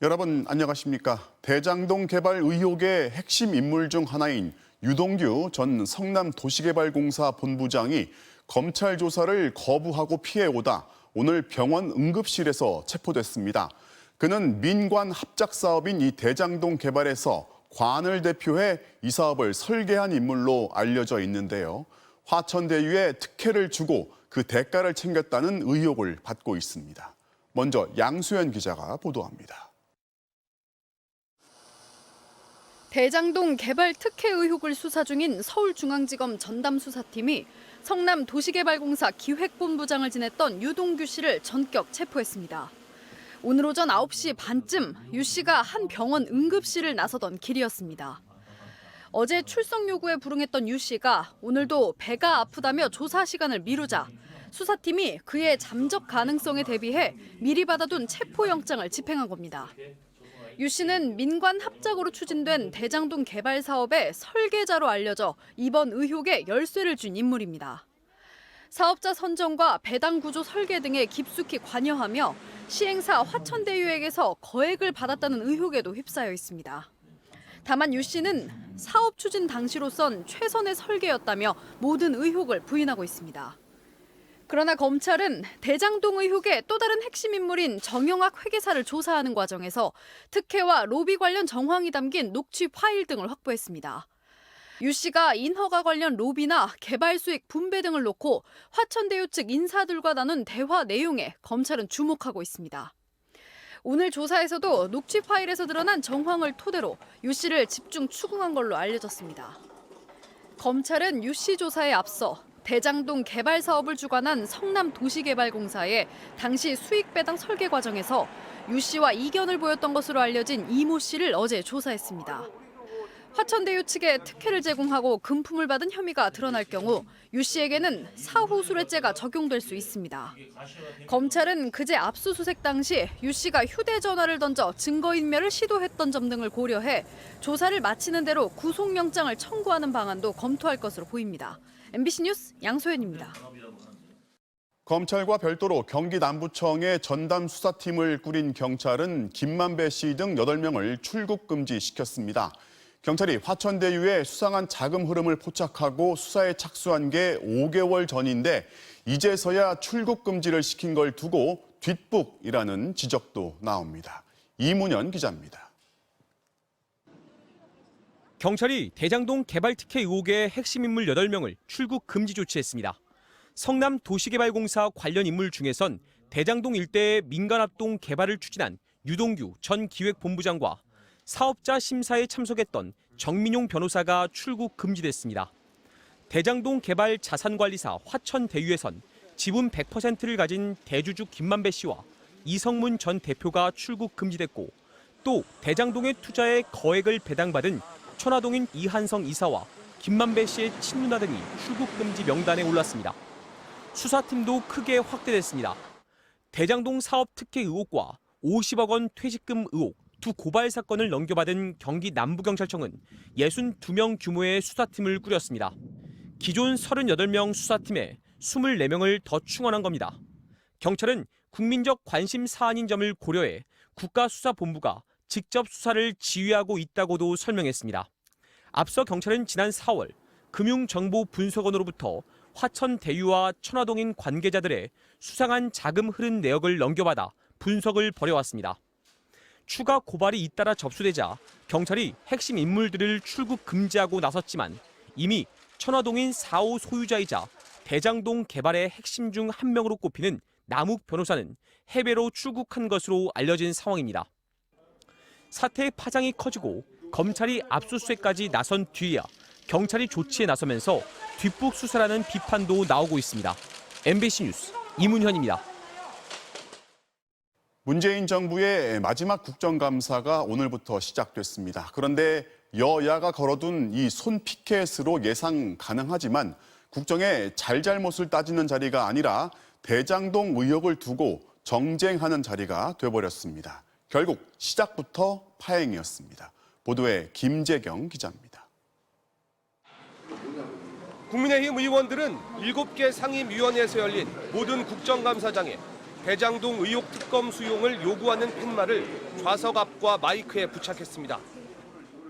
여러분 안녕하십니까? 대장동 개발 의혹의 핵심 인물 중 하나인 유동규 전 성남도시개발공사 본부장이 검찰 조사를 거부하고 피해오다 오늘 병원 응급실에서 체포됐습니다. 그는 민관 합작 사업인 이 대장동 개발에서 관을 대표해 이 사업을 설계한 인물로 알려져 있는데요. 화천대유에 특혜를 주고 그 대가를 챙겼다는 의혹을 받고 있습니다. 먼저 양수연 기자가 보도합니다. 대장동 개발 특혜 의혹을 수사 중인 서울중앙지검 전담수사팀이 성남도시개발공사 기획본부장을 지냈던 유동규 씨를 전격 체포했습니다. 오늘 오전 9시 반쯤 유 씨가 한 병원 응급실을 나서던 길이었습니다. 어제 출석 요구에 불응했던 유 씨가 오늘도 배가 아프다며 조사 시간을 미루자 수사팀이 그의 잠적 가능성에 대비해 미리 받아둔 체포영장을 집행한 겁니다. 유 씨는 민관 합작으로 추진된 대장동 개발 사업의 설계자로 알려져 이번 의혹에 열쇠를 준 인물입니다. 사업자 선정과 배당 구조 설계 등에 깊숙이 관여하며 시행사 화천대유에게서 거액을 받았다는 의혹에도 휩싸여 있습니다. 다만 유 씨는 사업 추진 당시로선 최선의 설계였다며 모든 의혹을 부인하고 있습니다. 그러나 검찰은 대장동 의혹의 또 다른 핵심 인물인 정영학 회계사를 조사하는 과정에서 특혜와 로비 관련 정황이 담긴 녹취 파일 등을 확보했습니다. 유 씨가 인허가 관련 로비나 개발 수익 분배 등을 놓고 화천대유 측 인사들과 나눈 대화 내용에 검찰은 주목하고 있습니다. 오늘 조사에서도 녹취 파일에서 드러난 정황을 토대로 유 씨를 집중 추궁한 걸로 알려졌습니다. 검찰은 유 씨 조사에 앞서 대장동 개발 사업을 주관한 성남도시개발공사의 당시 수익 배당 설계 과정에서 유 씨와 이견을 보였던 것으로 알려진 이모 씨를 어제 조사했습니다. 화천대유 측에 특혜를 제공하고 금품을 받은 혐의가 드러날 경우 유 씨에게는 사후수뢰죄가 적용될 수 있습니다. 검찰은 그제 압수수색 당시 유 씨가 휴대전화를 던져 증거인멸을 시도했던 점 등을 고려해 조사를 마치는 대로 구속영장을 청구하는 방안도 검토할 것으로 보입니다. MBC 뉴스 양소연입니다. 검찰과 별도로 경기 남부청의 전담 수사팀을 꾸린 경찰은 김만배 씨 등 8명을 출국 금지시켰습니다. 경찰이 화천대유의 수상한 자금 흐름을 포착하고 수사에 착수한 게 5개월 전인데 이제서야 출국 금지를 시킨 걸 두고 뒷북이라는 지적도 나옵니다. 이문현 기자입니다. 경찰이 대장동 개발 특혜 의혹의 핵심 인물 8명을 출국 금지 조치했습니다. 성남도시개발공사 관련 인물 중에선 대장동 일대의 민간합동 개발을 추진한 유동규 전 기획본부장과 사업자 심사에 참석했던 정민용 변호사가 출국 금지됐습니다. 대장동 개발 자산관리사 화천대유에선 지분 100%를 가진 대주주 김만배 씨와 이성문 전 대표가 출국 금지됐고 또 대장동의 투자에 거액을 배당받은 천화동인 이한성 이사와 김만배 씨의 친누나 등이 출국 금지 명단에 올랐습니다. 수사팀도 크게 확대됐습니다. 대장동 사업 특혜 의혹과 50억 원 퇴직금 의혹 두 고발 사건을 넘겨받은 경기 남부경찰청은 62명 규모의 수사팀을 꾸렸습니다. 기존 38명 수사팀에 24명을 더 충원한 겁니다. 경찰은 국민적 관심 사안인 점을 고려해 국가수사본부가 직접 수사를 지휘하고 있다고도 설명했습니다. 앞서 경찰은 지난 4월 금융정보분석원으로부터 화천대유와 천화동인 관계자들의 수상한 자금 흐름 내역을 넘겨받아 분석을 벌여왔습니다. 추가 고발이 잇따라 접수되자 경찰이 핵심 인물들을 출국 금지하고 나섰지만 이미 천화동인 4호 소유자이자 대장동 개발의 핵심 중 한 명으로 꼽히는 남욱 변호사는 해외로 출국한 것으로 알려진 상황입니다. 사태의 파장이 커지고 검찰이 압수수색까지 나선 뒤에야 경찰이 조치에 나서면서 뒷북 수사라는 비판도 나오고 있습니다. MBC 뉴스 이문현입니다. 문재인 정부의 마지막 국정감사가 오늘부터 시작됐습니다. 그런데 여야가 걸어둔 이 손피켓으로 예상 가능하지만 국정의 잘잘못을 따지는 자리가 아니라 대장동 의혹을 두고 정쟁하는 자리가 돼버렸습니다. 결국 시작부터 파행이었습니다. 보도에 김재경 기자입니다. 국민의힘 의원들은 7개 상임위원회에서 열린 모든 국정감사장에 대장동 의혹 특검 수용을 요구하는 팻말을 좌석 앞과 마이크에 부착했습니다.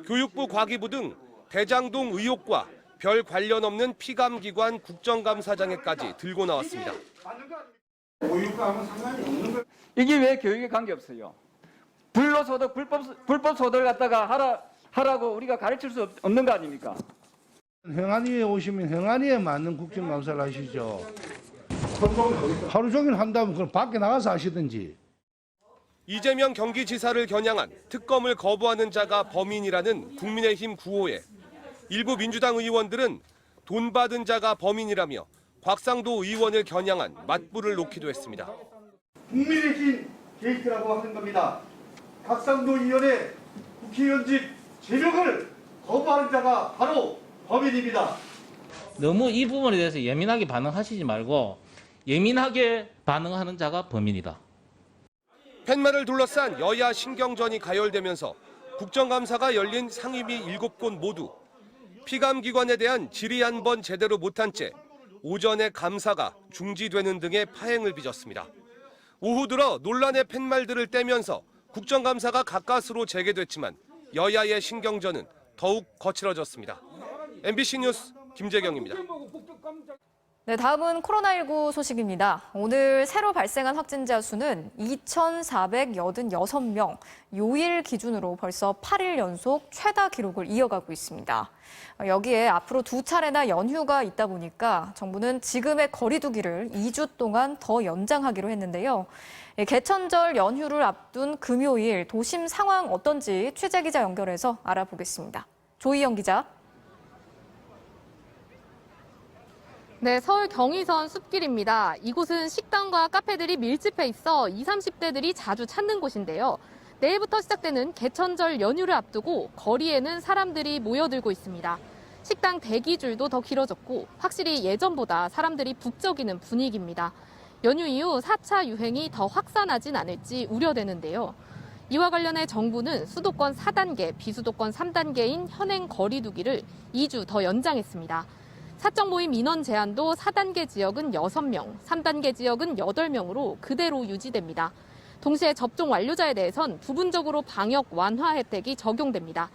교육부, 과기부 등 대장동 의혹과 별 관련 없는 피감기관 국정감사장에까지 들고 나왔습니다. 이게 왜 교육에 관계없어요? 불로소득, 불법 소득을 갖다가 하라고 우리가 가르칠 수 없는 거 아닙니까? 행안위에 오시면 행안위에 맞는 국정감사를 하시죠. 하루 종일 한다면 그럼 밖에 나가서 하시든지. 이재명 경기지사를 겨냥한 특검을 거부하는 자가 범인이라는 국민의힘 구호에 일부 민주당 의원들은 돈 받은 자가 범인이라며 곽상도 의원을 겨냥한 맞불을 놓기도 했습니다. 국민의힘 게이트라고 하는 겁니다. 곽상도 의원의 국회의원직 제명을 거부하는 자가 바로 범인입니다. 너무 이 부분에 대해서 예민하게 반응하시지 말고 예민하게 반응하는 자가 범인이다. 팻말을 둘러싼 여야 신경전이 가열되면서 국정감사가 열린 상임위 7곳 모두 피감기관에 대한 질의 한 번 제대로 못한 채 오전에 감사가 중지되는 등의 파행을 빚었습니다. 오후 들어 논란의 팻말들을 떼면서 국정감사가 가까스로 재개됐지만 여야의 신경전은 더욱 거칠어졌습니다. MBC 뉴스 김재경입니다. 네, 다음은 코로나19 소식입니다. 오늘 새로 발생한 확진자 수는 2,486명, 요일 기준으로 벌써 8일 연속 최다 기록을 이어가고 있습니다. 여기에 앞으로 2차례나 연휴가 있다 보니까 정부는 지금의 거리 두기를 2주 동안 더 연장하기로 했는데요. 개천절 연휴를 앞둔 금요일 도심 상황 어떤지 취재기자 연결해서 알아보겠습니다. 조희영 기자. 네, 서울 경의선 숲길입니다. 이곳은 식당과 카페들이 밀집해 있어 20, 30대들이 자주 찾는 곳인데요. 내일부터 시작되는 개천절 연휴를 앞두고 거리에는 사람들이 모여들고 있습니다. 식당 대기줄도 더 길어졌고 확실히 예전보다 사람들이 북적이는 분위기입니다. 연휴 이후 4차 유행이 더 확산하진 않을지 우려되는데요. 이와 관련해 정부는 수도권 4단계, 비수도권 3단계인 현행 거리 두기를 2주 더 연장했습니다. 사적 모임 인원 제한도 4단계 지역은 6명, 3단계 지역은 8명으로 그대로 유지됩니다. 동시에 접종 완료자에 대해선 부분적으로 방역 완화 혜택이 적용됩니다.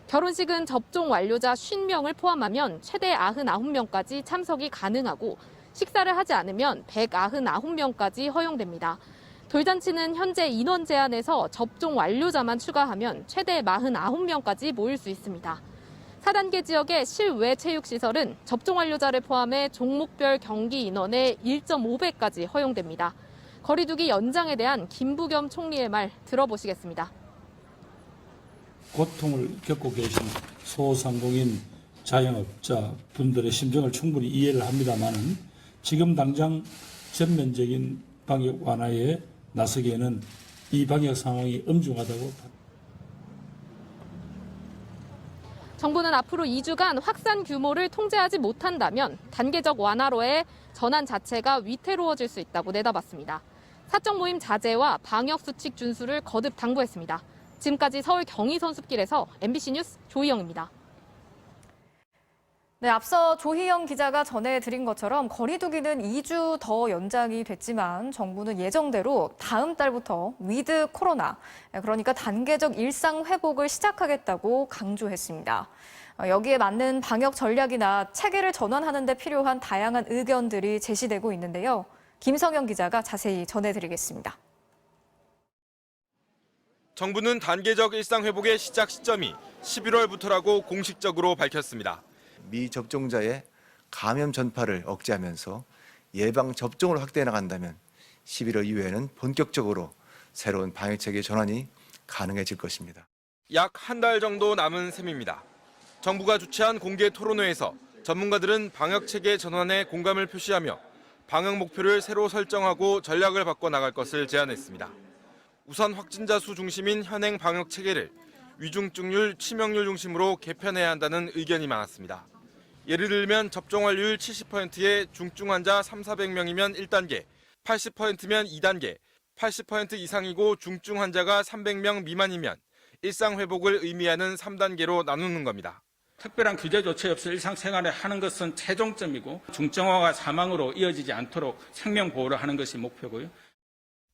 결혼식은 접종 완료자 50명을 포함하면 최대 99명까지 참석이 가능하고 식사를 하지 않으면 199명까지 허용됩니다. 돌잔치는 현재 인원 제한에서 접종 완료자만 추가하면 최대 49명까지 모일 수 있습니다. 4단계 지역의 실외 체육시설은 접종 완료자를 포함해 종목별 경기 인원의 1.5배까지 허용됩니다. 거리두기 연장에 대한 김부겸 총리의 말 들어보시겠습니다. 고통을 겪고 계신 소상공인 자영업자 분들의 심정을 충분히 이해를 합니다만은 지금 당장 전면적인 방역 완화에 나서기에는 이 방역 상황이 엄중하다고 봅니다. 정부는 앞으로 2주간 확산 규모를 통제하지 못한다면 단계적 완화로의 전환 자체가 위태로워질 수 있다고 내다봤습니다. 사적 모임 자제와 방역 수칙 준수를 거듭 당부했습니다. 지금까지 서울 경의선 숲길에서 MBC 뉴스 조희영입니다. 네, 앞서 조희영 기자가 전해드린 것처럼 거리 두기는 2주 더 연장이 됐지만 정부는 예정대로 다음 달부터 위드 코로나, 그러니까 단계적 일상 회복을 시작하겠다고 강조했습니다. 여기에 맞는 방역 전략이나 체계를 전환하는 데 필요한 다양한 의견들이 제시되고 있는데요. 김성현 기자가 자세히 전해드리겠습니다. 정부는 단계적 일상 회복의 시작 시점이 11월부터라고 공식적으로 밝혔습니다. 미접종자의 감염 전파를 억제하면서 예방 접종을 확대해 나간다면 11월 이후에는 본격적으로 새로운 방역 체계 전환이 가능해질 것입니다. 약 한 달 정도 남은 셈입니다. 정부가 주최한 공개 토론회에서 전문가들은 방역 체계 전환에 공감을 표시하며 방역 목표를 새로 설정하고 전략을 바꿔 나갈 것을 제안했습니다. 우선 확진자 수 중심인 현행 방역 체계를 위중증률, 치명률 중심으로 개편해야 한다는 의견이 많았습니다. 예를 들면 접종 완료율 70%의 중증 환자 3,400명이면 1단계, 80%면 2단계, 80% 이상이고 중증 환자가 300명 미만이면 일상 회복을 의미하는 3단계로 나누는 겁니다. 특별한 규제 조치 없이 일상생활을 하는 것은 최종점이고 중증화가 사망으로 이어지지 않도록 생명 보호를 하는 것이 목표고요.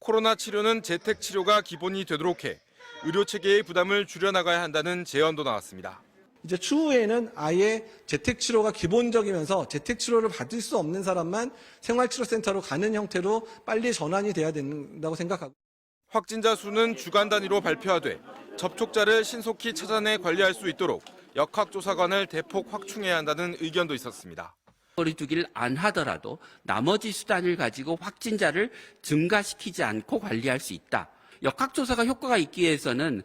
코로나 치료는 재택 치료가 기본이 되도록 해 의료 체계의 부담을 줄여나가야 한다는 제언도 나왔습니다. 이제 추후에는 아예 재택치료가 기본적이면서 재택치료를 받을 수 없는 사람만 생활치료센터로 가는 형태로 빨리 전환이 돼야 된다고 생각하고. 확진자 수는 주간 단위로 발표하되 접촉자를 신속히 찾아내 관리할 수 있도록 역학조사관을 대폭 확충해야 한다는 의견도 있었습니다. 거리두기를 안 하더라도 나머지 수단을 가지고 확진자를 증가시키지 않고 관리할 수 있다. 역학조사가 효과가 있기 위해서는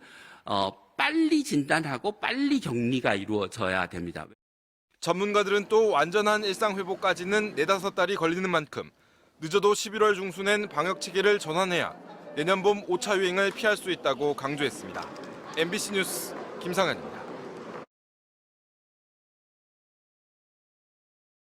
빨리 진단하고 빨리 격리가 이루어져야 됩니다. 전문가들은 또 완전한 일상 회복까지는 4-5달이 걸리는 만큼 늦어도 11월 중순엔 방역 체계를 전환해야 내년 봄 5차 유행을 피할 수 있다고 강조했습니다. MBC 뉴스 김상현입니다.